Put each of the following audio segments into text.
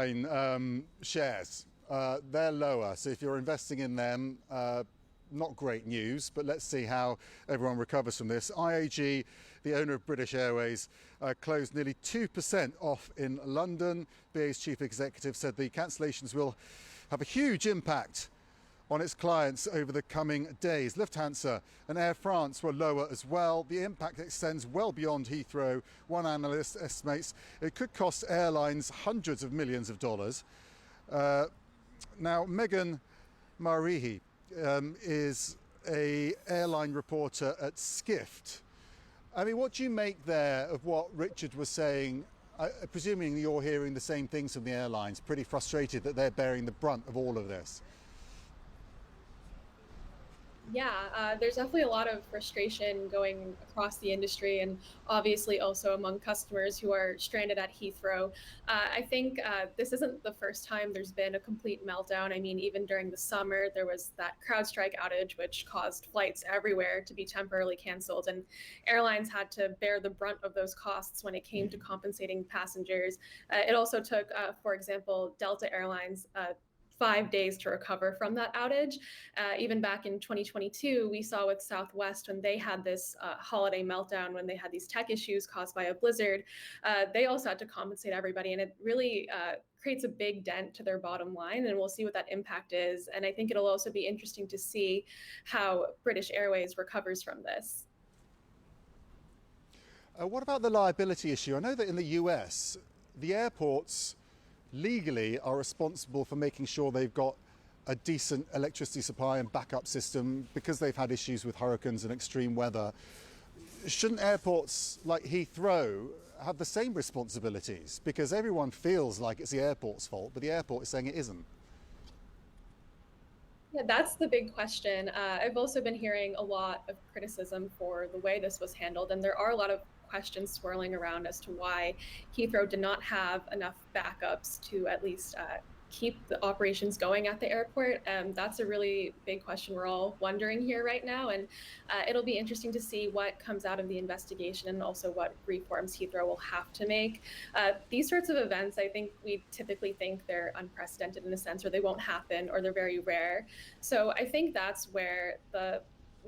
airline shares. They're lower, so if you're investing in them, not great news, but let's see how everyone recovers from this. IAG, the owner of British Airways, closed nearly 2% off in London. BA's chief executive said the cancellations will have a huge impact on its clients over the coming days. Lufthansa and Air France were lower as well. The impact extends well beyond Heathrow. One analyst estimates it could cost airlines hundreds of millions of dollars. Now, Meghna Maharishi is a airline reporter at Skift. I mean, what do you make there of what Richard was saying? Presuming you're hearing the same things from the airlines, pretty frustrated that they're bearing the brunt of all of this. Yeah, there's definitely a lot of frustration going across the industry and obviously also among customers who are stranded at Heathrow. I think this isn't the first time there's been a complete meltdown. I mean, even during the summer, there was that CrowdStrike outage, which caused flights everywhere to be temporarily canceled. And airlines had to bear the brunt of those costs when it came to compensating passengers. It also took, for example, Delta Airlines 5 days to recover from that outage. Even back in 2022, we saw with Southwest when they had this holiday meltdown, when they had these tech issues caused by a blizzard, they also had to compensate everybody. And it really creates a big dent to their bottom line. And we'll see what that impact is. And I think it'll also be interesting to see how British Airways recovers from this. What about the liability issue? I know that in the US, the airports legally are responsible for making sure they've got a decent electricity supply and backup system because they've had issues with hurricanes and extreme weather. Shouldn't airports like Heathrow have the same responsibilities? Because everyone feels like it's the airport's fault, but the airport is saying it isn't. Yeah, that's the big question. I've also been hearing a lot of criticism for the way this was handled, and there are a lot of questions swirling around as to why Heathrow did not have enough backups to at least keep the operations going at the airport. That's a really big question we're all wondering here right now, and it'll be interesting to see what comes out of the investigation and also what reforms Heathrow will have to make. These sorts of events, I think we typically think they're unprecedented in a sense, or they won't happen, or they're very rare. So I think that's where the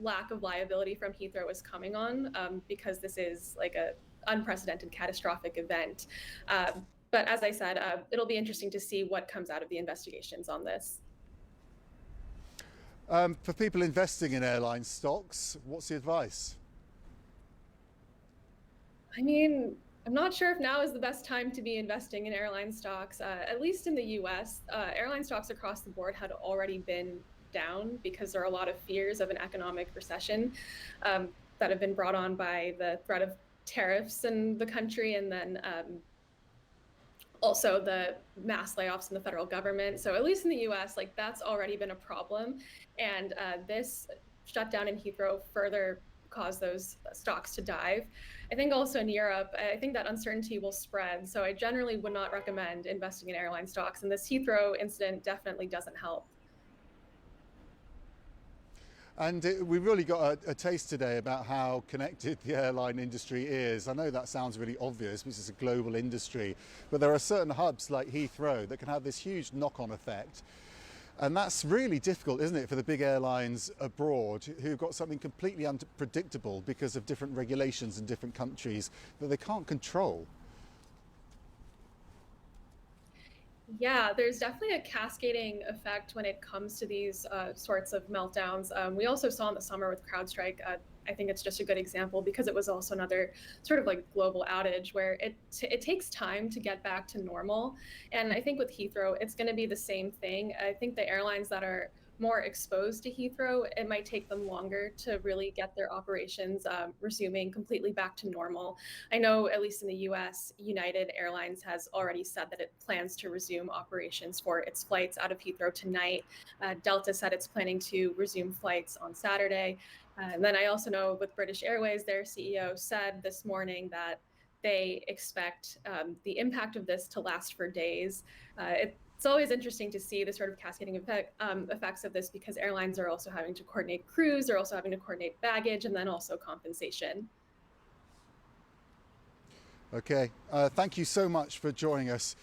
lack of liability from Heathrow is coming on, because this is like a unprecedented catastrophic event. But as I said, it'll be interesting to see what comes out of the investigations on this. For people investing in airline stocks, what's the advice? I mean, I'm not sure if now is the best time to be investing in airline stocks. At least in the US, airline stocks across the board had already been down because there are a lot of fears of an economic recession that have been brought on by the threat of tariffs in the country, and then also the mass layoffs in the federal government. So at least in the US, like that's already been a problem. And this shutdown in Heathrow further caused those stocks to dive. I think also in Europe, I think that uncertainty will spread. So I generally would not recommend investing in airline stocks. And this Heathrow incident definitely doesn't help. And we've really got a taste today about how connected the airline industry is. I know that sounds really obvious, because it's a global industry, but there are certain hubs like Heathrow that can have this huge knock-on effect. And that's really difficult, isn't it, for the big airlines abroad who've got something completely unpredictable because of different regulations in different countries that they can't control. Yeah, there's definitely a cascading effect when it comes to these sorts of meltdowns. We also saw in the summer with CrowdStrike. I think it's just a good example because it was also another sort of like global outage where it takes time to get back to normal. And I think with Heathrow, it's going to be the same thing. I think the airlines that are more exposed to Heathrow, it might take them longer to really get their operations resuming completely back to normal. I know, at least in the US, United Airlines has already said that it plans to resume operations for its flights out of Heathrow tonight. Delta said it's planning to resume flights on Saturday. And then I also know with British Airways, their CEO said this morning that they expect the impact of this to last for days. It's always interesting to see the sort of cascading effects of this because airlines are also having to coordinate crews, they're also having to coordinate baggage, and then also compensation. Okay, thank you so much for joining us.